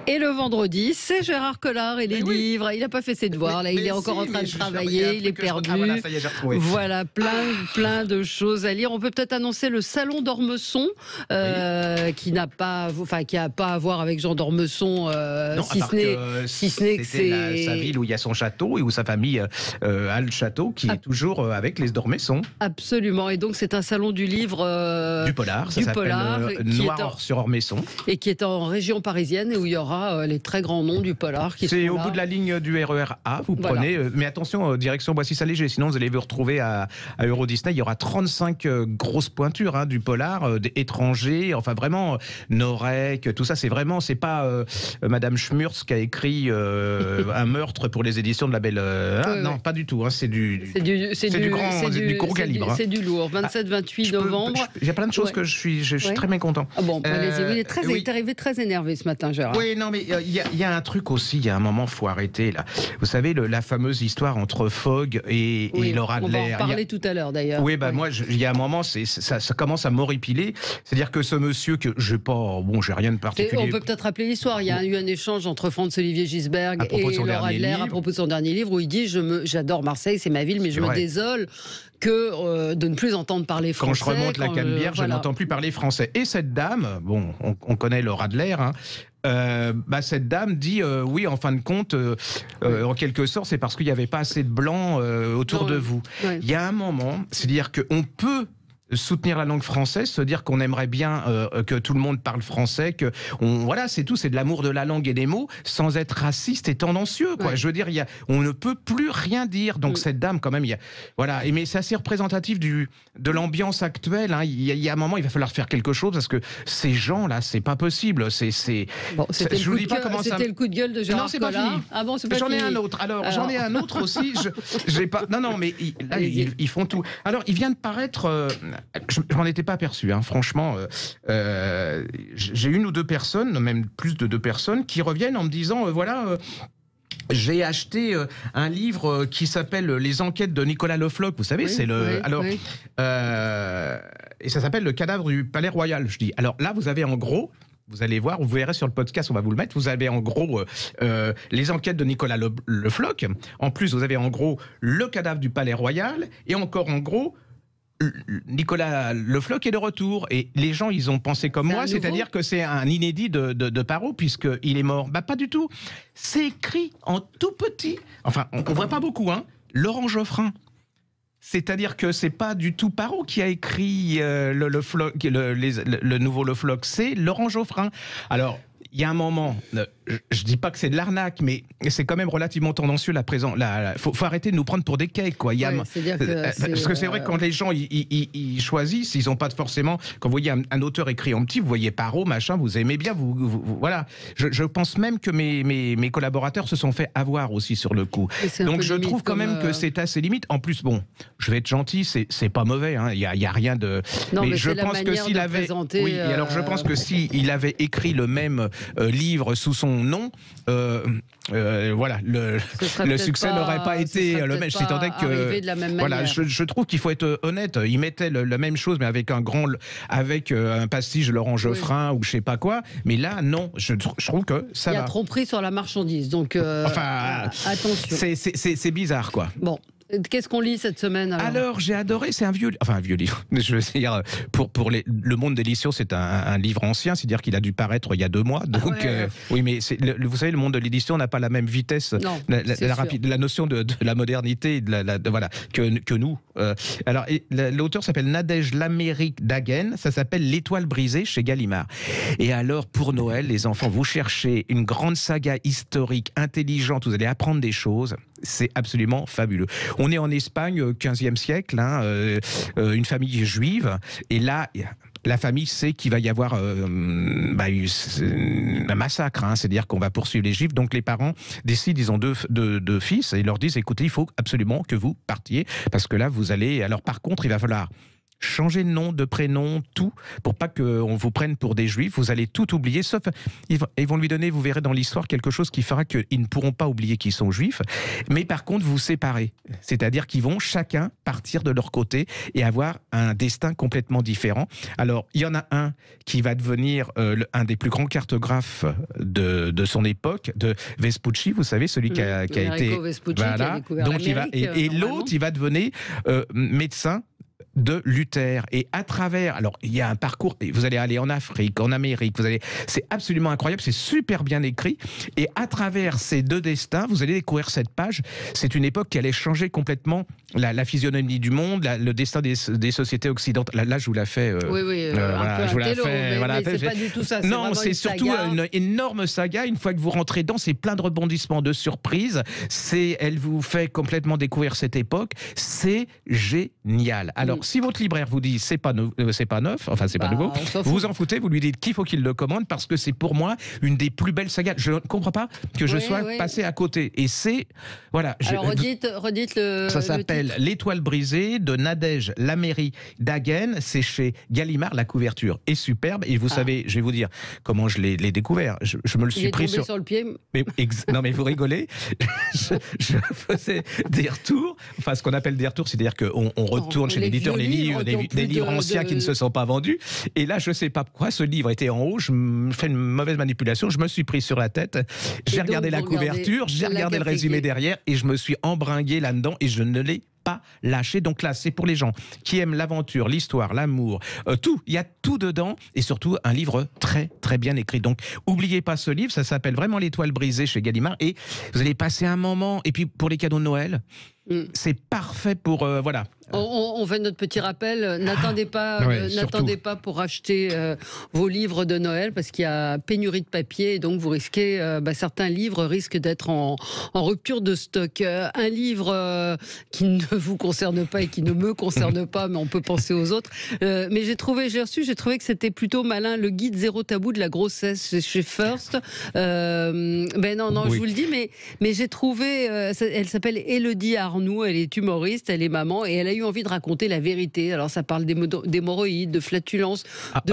Et le vendredi, c'est Gérard Collard et les livres. Il n'a pas fait ses devoirs, là, il est encore en train de travailler, il est perdu. Ah, voilà, ça y est, j'ai retrouvé. Voilà, plein de choses à lire. On peut peut-être annoncer le salon d'Ormesson, qui n'a pas, qui a pas à voir avec Jean d'Ormesson, si ce n'est que c'est sa ville où il y a son château et où sa famille a le château, qui est toujours avec les d'Ormesson. Absolument. Et donc c'est un salon du livre, du polar. Ça s'appelle Noir sur Ormesson, et qui est en région parisienne et où il y aura les très grands noms du polar qui sont là. C'est au bout de la ligne du RER A. Vous prenez, mais attention, direction Boissy-Saint-Léger. Sinon, vous allez vous retrouver à Euro Disney. Il y aura 35 grosses pointures du polar, étrangers. Enfin, vraiment, Norek, tout ça. C'est vraiment, c'est pas Madame Schmurz qui a écrit un meurtre pour les éditions de la Belle. Non, pas du tout. C'est du gros calibre. C'est du lourd. 27-28 novembre. Il y a plein de choses que je suis très mécontent. Ah bon, allez-y. Il est arrivé très énervé ce matin, Gérard. Oui, non, mais il y a un truc aussi. Il y a un moment, faut arrêter là. Vous savez, la fameuse histoire entre Fogg et Laura Adler. On va en parler tout à l'heure d'ailleurs. Oui, moi, il y a un moment, ça commence à m'horripiler. C'est-à-dire que ce monsieur que j'ai rien de particulier. On peut peut-être rappeler l'histoire. Il y a eu un échange entre Franz-Olivier Gisberg et Laura Adler à propos de son dernier livre où il dit j'adore Marseille, c'est ma ville, mais je me désole de ne plus entendre parler français. Quand je remonte la Canebière, je n'entends plus parler français. Et cette dame, on connaît Laura Adler, cette dame dit oui, en fin de compte, en quelque sorte, c'est parce qu'il n'y avait pas assez de blancs autour de vous. Il y a un moment, c'est-à-dire qu'on peut soutenir la langue française, se dire qu'on aimerait bien que tout le monde parle français, c'est tout, c'est de l'amour de la langue et des mots, sans être raciste et tendancieux, quoi. Je veux dire, on ne peut plus rien dire. Donc cette dame, quand même, mais c'est assez représentatif de l'ambiance actuelle. Il y a un moment, il va falloir faire quelque chose parce que ces gens-là, c'est pas possible. C'était le coup de gueule de Gérard Collard. Non, c'est pas fini. Ah bon, c'est pas fini. J'en ai un autre. Alors, j'en ai un autre aussi. J'ai pas. Non, mais ils font tout. Alors, il vient de paraître. Je m'en étais pas aperçu, franchement. J'ai une ou deux personnes, même plus de 2 personnes, qui reviennent en me disant j'ai acheté un livre qui s'appelle Les enquêtes de Nicolas Le Floch. Vous savez, et ça s'appelle Le cadavre du Palais Royal. Je dis, alors là, vous avez en gros. Vous allez voir, vous verrez sur le podcast, on va vous le mettre. Vous avez en gros les enquêtes de Nicolas Le Floch. En plus, vous avez en gros le cadavre du Palais Royal. Et encore en gros, Nicolas Le Floch est de retour. Et les gens, ils ont pensé comme moi, c'est-à-dire que c'est un inédit de Parot, puisqu'il est mort. Pas du tout. C'est écrit en tout petit. Enfin, on ne voit pas beaucoup, Laurent Geoffrin. C'est-à-dire que c'est pas du tout Parot qui a écrit le nouveau Le Floch, c'est Laurent Geoffrin. Alors, il y a un moment, je dis pas que c'est de l'arnaque, mais c'est quand même relativement tendancieux la présence. Faut arrêter de nous prendre pour des cakes, quoi. Parce que c'est vrai que quand les gens ils choisissent, ils ont pas forcément. Quand vous voyez un auteur écrit en petit, vous voyez Parot, machin, vous aimez bien, voilà. Je pense même que mes collaborateurs se sont fait avoir aussi sur le coup. Donc je trouve quand même que c'est assez limite. En plus, je vais être gentil, c'est pas mauvais. Il y a rien de. Non, mais je pense que s'il avait. Alors je pense que s'il avait écrit le même livre sous son nom, le succès n'aurait pas été le même. C'est-à-dire que je trouve qu'il faut être honnête. Il mettait la même chose, mais avec un pastiche Laurent Geoffrin ou je sais pas quoi. Mais là, non. Je trouve que ça va. Il y a tromperie sur la marchandise, donc attention. C'est bizarre, quoi. Bon. Qu'est-ce qu'on lit cette semaine alors j'ai adoré, c'est un vieux livre. Je veux dire, pour Le Monde des Litions, c'est un livre ancien, c'est-à-dire qu'il a dû paraître il y a 2 mois. Donc, oui, mais vous savez, le monde de l'édition n'a pas la même vitesse, la notion de la modernité, que nous. Alors, l'auteur s'appelle Nadège Laméric Dagen, ça s'appelle L'Étoile brisée chez Gallimard. Et alors, pour Noël, les enfants, vous cherchez une grande saga historique, intelligente, vous allez apprendre des choses. C'est absolument fabuleux. On est en Espagne, 15e siècle, une famille juive, et là, la famille sait qu'il va y avoir un massacre, c'est-à-dire qu'on va poursuivre les Juifs. Donc les parents décident, ils ont deux fils, et ils leur disent, écoutez, il faut absolument que vous partiez, parce que là, vous allez... Alors par contre, il va falloir changer de nom, de prénom, tout, pour pas qu'on vous prenne pour des juifs. Vous allez tout oublier, sauf ils vont lui donner, vous verrez dans l'histoire, quelque chose qui fera qu'ils ne pourront pas oublier qu'ils sont juifs, mais par contre vous séparer. C'est-à-dire qu'ils vont chacun partir de leur côté et avoir un destin complètement différent. Alors, il y en a un qui va devenir un des plus grands cartographes de son époque, de Vespucci, vous savez, celui qui a été... Vespucci, voilà, qui a découvert l'Amérique, et l'autre, il va devenir médecin de Luther. Et à travers, alors il y a un parcours, vous allez aller en Afrique, en Amérique, c'est absolument incroyable, c'est super bien écrit, et à travers ces deux destins, vous allez découvrir cette page. C'est une époque qui allait changer complètement la physionomie du monde, le destin des sociétés occidentales. Là, je vous la fais. Voilà, je vous la fais. Voilà, c'est pas du tout ça. Non, c'est surtout une énorme saga. Une fois que vous rentrez dedans, c'est plein de rebondissements, de surprises. Elle vous fait complètement découvrir cette époque. C'est génial. Alors, si votre libraire vous dit c'est pas neuf, enfin c'est pas nouveau, vous vous en foutez, vous lui dites qu'il faut qu'il le commande parce que c'est pour moi une des plus belles sagas. Je ne comprends pas que je sois passé à côté. Et c'est voilà. Alors redites le. Ça s'appelle L'Étoile brisée de Nadège Laméry Dagen. C'est chez Gallimard. La couverture est superbe. Et vous savez, je vais vous dire comment je l'ai découvert. Je me le suis pris sur le pied. Non mais vous rigolez. je faisais des retours. Enfin, ce qu'on appelle des retours, c'est-à-dire qu'on retourne chez l'éditeur des livres anciens qui ne se sont pas vendus. Et là, je ne sais pas pourquoi, ce livre était en haut, je me fais une mauvaise manipulation, je me suis pris sur la tête, j'ai regardé la couverture, j'ai regardé le résumé derrière, et je me suis embringué là-dedans, et je ne l'ai pas lâché. Donc là, c'est pour les gens qui aiment l'aventure, l'histoire, l'amour, tout. Il y a tout dedans, et surtout un livre très, très bien écrit. Donc, oubliez pas ce livre, ça s'appelle vraiment L'Étoile brisée chez Gallimard, et vous allez passer un moment, et puis pour les cadeaux de Noël, c'est parfait pour... voilà. On fait notre petit rappel. N'attendez pas pour acheter vos livres de Noël parce qu'il y a pénurie de papier et donc vous risquez, certains livres risquent d'être en rupture de stock. Un livre qui ne vous concerne pas et qui ne me concerne pas, mais on peut penser aux autres. Mais j'ai trouvé que c'était plutôt malin. Le guide zéro tabou de la grossesse chez First. Je vous le dis, mais j'ai trouvé. Elle s'appelle Élodie Arnoux. Elle est humoriste, elle est maman et elle a eu envie de raconter la vérité. Alors ça parle d'hémorroïdes, de flatulences.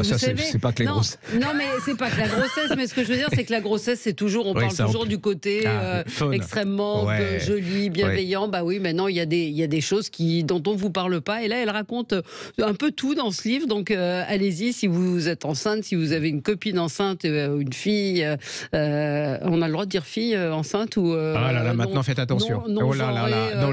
C'est pas que la grossesse. Non, mais c'est pas que la grossesse. Mais ce que je veux dire, c'est que la grossesse, c'est toujours, on parle toujours du côté extrêmement joli, bienveillant. Bah oui, maintenant il y a des choses dont on vous parle pas. Et là, elle raconte un peu tout dans ce livre. Donc allez-y, si vous êtes enceinte, si vous avez une copine enceinte, une fille, on a le droit de dire fille enceinte ou. Maintenant faites attention.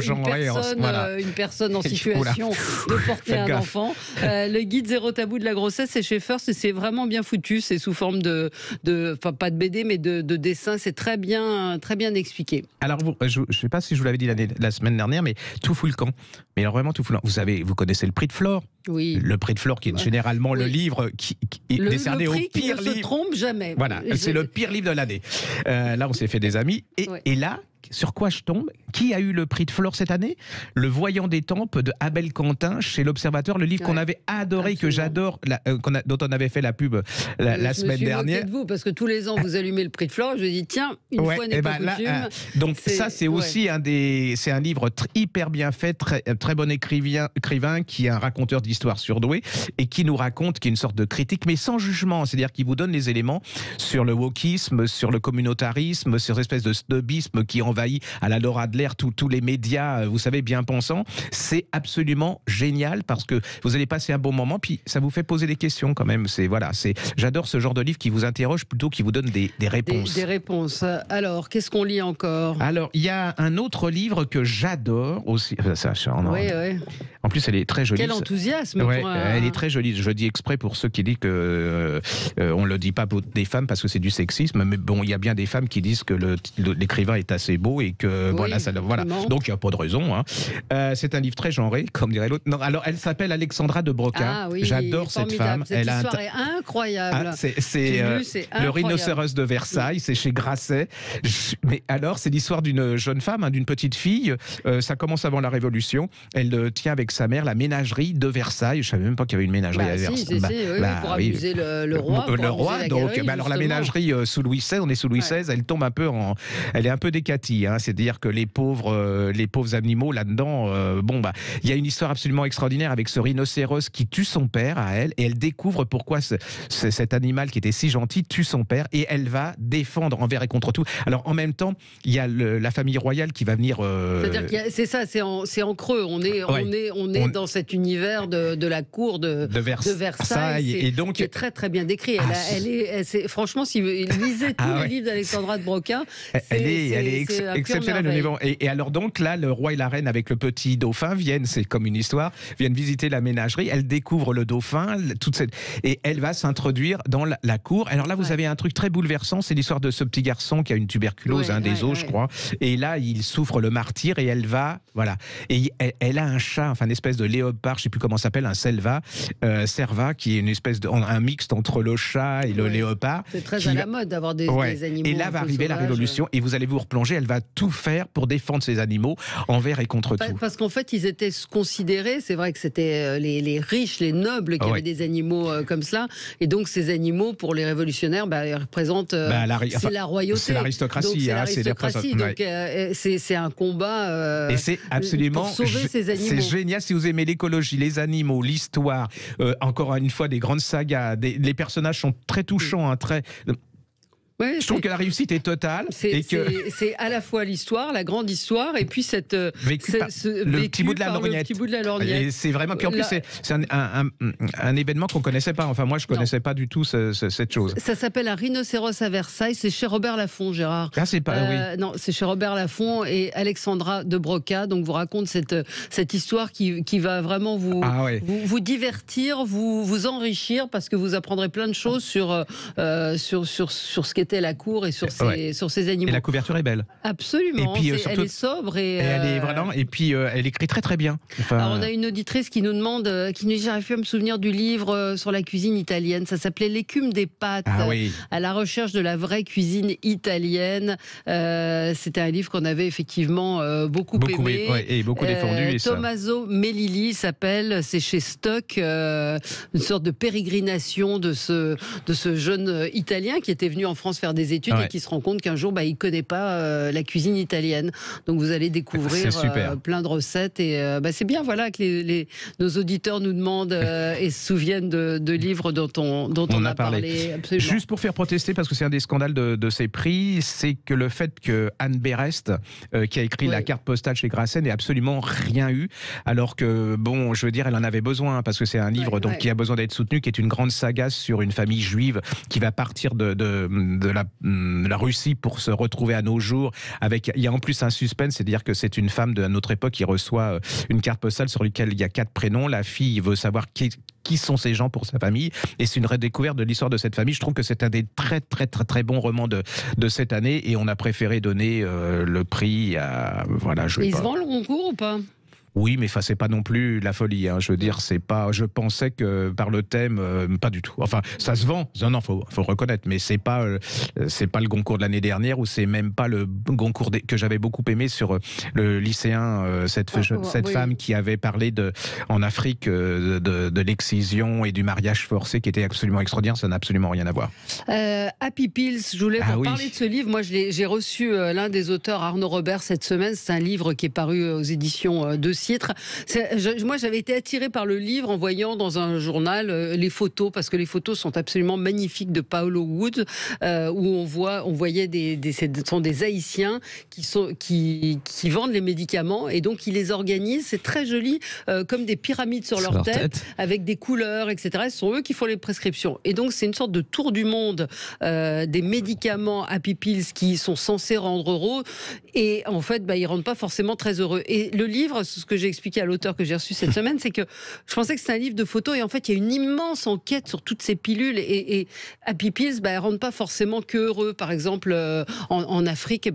Une personne en situation de porter un enfant. Le guide zéro tabou de la grossesse, c'est chez First et c'est vraiment bien foutu. C'est sous forme enfin pas de BD, mais de dessin. C'est très bien expliqué. Alors, je ne sais pas si je vous l'avais dit la semaine dernière, mais tout fout le camp. Mais alors vraiment tout fout le camp. Vous connaissez le prix de Flore. Oui. Le prix de Flore qui est généralement le livre qui est décerné au pire livre. Ne se trompe jamais. Voilà, c'est le pire livre de l'année. Là, on s'est fait des amis. Et là, sur quoi je tombe? Qui a eu le prix de Flore cette année? Le Voyant des Tempes de Abel Quentin chez l'Observateur, le livre qu'on avait adoré, que j'adore, dont on avait fait la pub la semaine dernière. Je me suis moquée de vous parce que tous les ans vous allumez le prix de Flore. Je me dis tiens, une fois n'est pas coutume. Donc ça c'est aussi c'est un livre hyper bien fait, très, très bon écrivain qui est un raconteur d'histoire surdoué et qui nous raconte, qui est une sorte de critique mais sans jugement, c'est-à-dire qu'il vous donne les éléments sur le wokisme, sur le communautarisme, sur cette espèce de snobisme qui envahit à la Laura Adler tous les médias, vous savez, bien pensants. C'est absolument génial parce que vous allez passer un bon moment, puis ça vous fait poser des questions quand même. J'adore ce genre de livre qui vous interroge plutôt qui vous donne des réponses. Des réponses. Alors, qu'est-ce qu'on lit encore? Alors, il y a un autre livre que j'adore aussi. En plus, elle est très jolie. Quel enthousiasme. Elle est très jolie. Je dis exprès pour ceux qui disent que on ne le dit pas des femmes parce que c'est du sexisme, mais bon, il y a bien des femmes qui disent que l'écrivain est assez beau et que voilà. Donc il n'y a pas de raison. C'est un livre très genré, comme dirait l'autre. Non, alors elle s'appelle Alexandra de Broca. J'adore cette femme. Cette histoire est incroyable. C'est le rhinocéros de Versailles. C'est chez Grasset. Mais alors, c'est l'histoire d'une jeune femme, d'une petite fille. Ça commence avant la Révolution. Elle tient avec sa mère la ménagerie de Versailles. Je savais même pas qu'il y avait une ménagerie à Versailles. Pour amuser le roi. Le roi. Donc, alors la ménagerie sous Louis XVI, on est sous Louis XVI. Elle tombe un peu elle est un peu décatie. aussi, hein, c'est-à-dire que les pauvres animaux là-dedans, il y a une histoire absolument extraordinaire avec ce rhinocéros qui tue son père à elle, et elle découvre pourquoi cet animal qui était si gentil tue son père, et elle va défendre envers et contre tout. Alors en même temps, il y a la famille royale qui va venir. C'est-à-dire que c'est ça, c'est en creux. On est dans cet univers de la cour de Versailles, et donc qui est très très bien décrit. Franchement, si vous lisez tous les livres d'Alexandra de Broca, elle est exceptionnelle au niveau. Et alors donc là, le roi et la reine avec le petit dauphin c'est comme une histoire, viennent visiter la ménagerie. Elle découvre le dauphin, et elle va s'introduire dans la cour. Alors là, vous avez un truc très bouleversant, c'est l'histoire de ce petit garçon qui a une tuberculose des os, je crois. Et là, il souffre le martyre, et elle va, voilà. Et elle a un chat, enfin une espèce de léopard, je sais plus comment ça s'appelle, un Serva, qui est une espèce un mixte entre le chat et le léopard. C'est très à la mode d'avoir des animaux. Et là va arriver la révolution, et vous allez vous replonger. Elle va tout faire pour défendre ces animaux envers et contre tout. Parce qu'en fait, ils étaient considérés, c'est vrai que c'était les riches, les nobles qui avaient des animaux comme cela, et donc ces animaux, pour les révolutionnaires, ils représentent c'est la royauté, c'est l'aristocratie, donc c'est un combat et c'est absolument pour sauver ces animaux. C'est génial si vous aimez l'écologie, les animaux, l'histoire, encore une fois des grandes sagas, les personnages sont très touchants, très... Oui, je trouve que la réussite est totale. C'est à la fois l'histoire, la grande histoire, et puis le petit bout de la lorgnette. Et c'est vraiment... Puis en plus, c'est un événement qu'on ne connaissait pas. Enfin, moi, je ne connaissais pas du tout cette chose. Ça s'appelle Un rhinocéros à Versailles. C'est chez Robert Laffont, Gérard. Ah, c'est pas... oui. Non, c'est chez Robert Laffont et Alexandra de Broca. Donc, vous raconte cette histoire qui va vraiment vous divertir, vous enrichir, parce que vous apprendrez plein de choses sur ce qu'était la cour et sur ces animaux. Et la couverture est belle. Absolument. Et puis, elle est sobre elle est vraiment. Et puis elle écrit très très bien. Alors, on a une auditrice qui nous demande, qui nous dit, j'arrive plus à me souvenir du livre sur la cuisine italienne. Ça s'appelait L'écume des pâtes, à la recherche de la vraie cuisine italienne. C'était un livre qu'on avait effectivement beaucoup aimé. Et beaucoup défendu. Tommaso Melilli s'appelle, c'est chez Stock, une sorte de pérégrination de ce jeune Italien qui était venu en France faire des études et qui se rend compte qu'un jour, il ne connaît pas la cuisine italienne. Donc vous allez découvrir plein de recettes. Et c'est bien que nos auditeurs nous demandent et se souviennent de livres dont on a parlé. Absolument. Juste pour faire protester, parce que c'est un des scandales de ces prix, c'est que le fait que Anne Berest, qui a écrit La carte postale chez Grasset, n'ait absolument rien eu, alors que, je veux dire, elle en avait besoin, parce que c'est un livre qui a besoin d'être soutenu, qui est une grande saga sur une famille juive qui va partir de la Russie pour se retrouver à nos jours. Il y a en plus un suspense, c'est-à-dire que c'est une femme de notre époque qui reçoit une carte postale sur laquelle il y a 4 prénoms. La fille veut savoir qui sont ces gens pour sa famille, et c'est une redécouverte de l'histoire de cette famille. Je trouve que c'est un des très très très très bons romans de cette année, et on a préféré donner le prix à... Il se vend le concours ou pas ? Oui, mais c'est pas non plus la folie. Je veux dire, c'est pas. Je pensais que par le thème, pas du tout. Enfin, ça se vend. Non, faut reconnaître. Mais c'est pas le Goncourt de l'année dernière, ou c'est même pas le Goncourt que j'avais beaucoup aimé sur le lycéen, cette femme qui avait parlé en Afrique de l'excision et du mariage forcé, qui était absolument extraordinaire. Ça n'a absolument rien à voir. Happy Pills. Je voulais vous parler de ce livre. Moi, j'ai reçu l'un des auteurs, Arnaud Robert, cette semaine. C'est un livre qui est paru aux éditions de Citre. Moi, j'avais été attirée par le livre en voyant dans un journal les photos, parce que les photos sont absolument magnifiques, de Paolo Wood, où on voyait ce sont des Haïtiens qui vendent les médicaments, et donc ils les organisent. C'est très joli, comme des pyramides sur leur tête, avec des couleurs, etc. Ce sont eux qui font les prescriptions. Et donc, c'est une sorte de tour du monde des médicaments Happy Pills qui sont censés rendre heureux. Et en fait, ils ne rendent pas forcément très heureux. Et le livre, ce que j'ai expliqué à l'auteur que j'ai reçu cette semaine, c'est que je pensais que c'était un livre de photos, et en fait il y a une immense enquête sur toutes ces pilules, et Happy Pills, elles rendent pas forcément que heureux. Par exemple, en Afrique,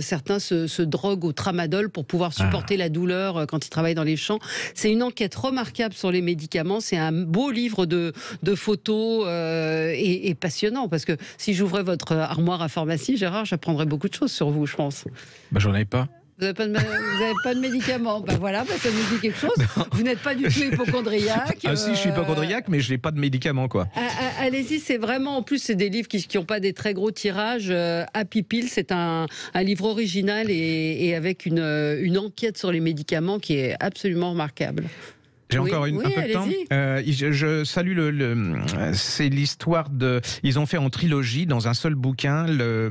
certains se droguent au tramadol pour pouvoir supporter la douleur quand ils travaillent dans les champs. C'est une enquête remarquable sur les médicaments. C'est un beau livre de photos et passionnant, parce que si j'ouvrais votre armoire à pharmacie, Gérard, j'apprendrais beaucoup de choses sur vous, je pense. J'en ai pas. Vous n'avez pas de médicaments. Ben voilà, ça nous dit quelque chose. Non. Vous n'êtes pas du tout hypocondriaque. Ah si, je suis hypocondriaque, mais je n'ai pas de médicaments, quoi. Allez-y, c'est vraiment, en plus, c'est des livres qui n'ont pas des très gros tirages. Happy Pill, c'est un livre original et avec une enquête sur les médicaments qui est absolument remarquable. J'ai encore un peu de temps. Je salue c'est l'histoire de. Ils ont fait en trilogie dans un seul bouquin le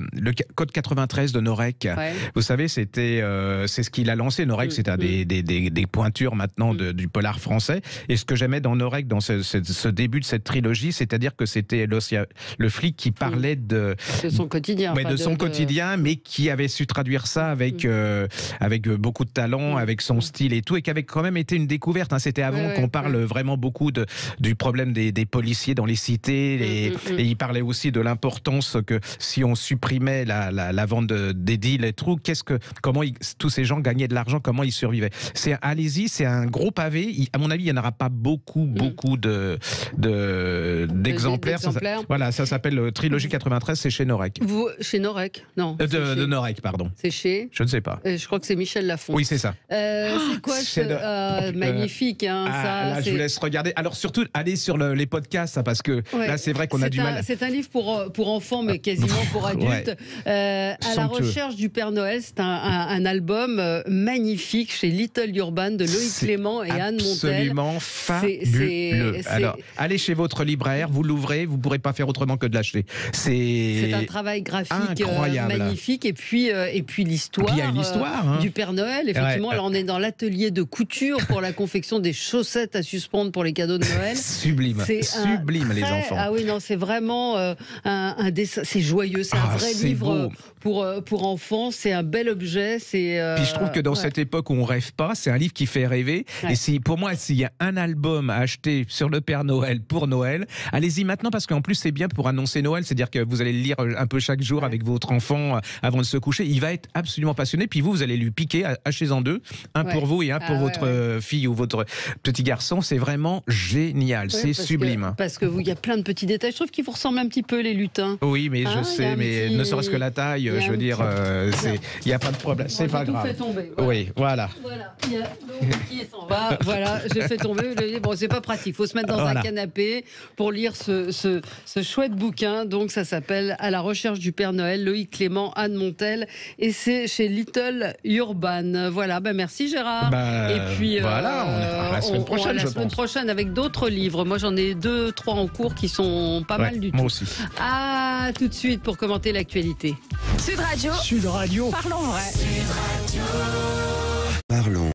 Code 93 de Norek. Ouais. Vous savez, c'est ce qu'il a lancé. Norek, c'est des pointures maintenant du polar français. Et ce que j'aimais dans Norek, dans ce début de cette trilogie, c'est-à-dire que c'était le flic qui parlait de son quotidien. Ouais, de son quotidien, mais qui avait su traduire ça avec beaucoup de talent, avec son style et tout, et qui avait quand même été une découverte. Hein. C'était avant qu'on parle vraiment beaucoup du problème des policiers dans les cités, et il parlait aussi de l'importance que si on supprimait la vente des deals et tout, comment tous ces gens gagnaient de l'argent, comment ils survivaient. Allez-y, c'est un gros pavé. À mon avis, il n'y en aura pas beaucoup d'exemplaires. Voilà, ça s'appelle Trilogie 93, c'est chez Norek. Chez Norek, non. De Norek, pardon. C'est chez. Je ne sais pas. Je crois que c'est Michel Lafon. Oui, c'est ça. C'est quoi magnifique, hein. Là, je vous laisse regarder. Alors surtout, allez sur les podcasts, parce que là, c'est vrai qu'on a du mal. C'est un livre pour enfants, mais quasiment pour adultes. À la recherche du Père Noël, c'est un album magnifique chez Little Urban de Loïc Clément et Anne Montel. Absolument fabuleux. Alors, allez chez votre libraire, vous l'ouvrez, vous ne pourrez pas faire autrement que de l'acheter. C'est un travail graphique magnifique. Et puis l'histoire, il y a une histoire du Père Noël. Effectivement, alors on est dans l'atelier de couture pour la confection des chaussettes à suspendre pour les cadeaux de Noël. Sublime, les enfants. Ah oui, non, c'est vraiment un dessin, c'est joyeux, c'est un vrai livre pour enfants, c'est un bel objet. Puis je trouve que dans cette époque où on rêve pas, c'est un livre qui fait rêver. Ouais. Et pour moi, s'il y a un album à acheter sur le Père Noël pour Noël, allez-y maintenant, parce qu'en plus c'est bien pour annoncer Noël, c'est-à-dire que vous allez le lire un peu chaque jour avec votre enfant avant de se coucher. Il va être absolument passionné, puis vous allez lui piquer, achetez-en deux, un pour vous et un pour votre fille ou votre petit garçon. C'est vraiment génial, c'est sublime. Parce que il y a plein de petits détails. Je trouve qu'ils vous ressemblent un petit peu, les lutins. Oui, mais je sais, mais ne serait-ce que la taille, je veux dire, il n'y a pas de problème, c'est pas grave. Fait tomber, voilà. Oui, voilà. Il y a qui s'en va. Voilà, j'ai fait tomber. Bon, c'est pas pratique. Il faut se mettre dans un canapé pour lire ce chouette bouquin. Donc, ça s'appelle À la recherche du Père Noël, Loïc Clément, Anne Montel, et c'est chez Little Urban. Voilà, merci Gérard. Et puis voilà, on est la semaine prochaine. La semaine prochaine avec d'autres livres. Moi, j'en ai 2-3 en cours qui sont pas mal du tout. Moi aussi. Tout de suite pour commenter l'actualité. Sud Radio. Parlons vrai. Sud Radio.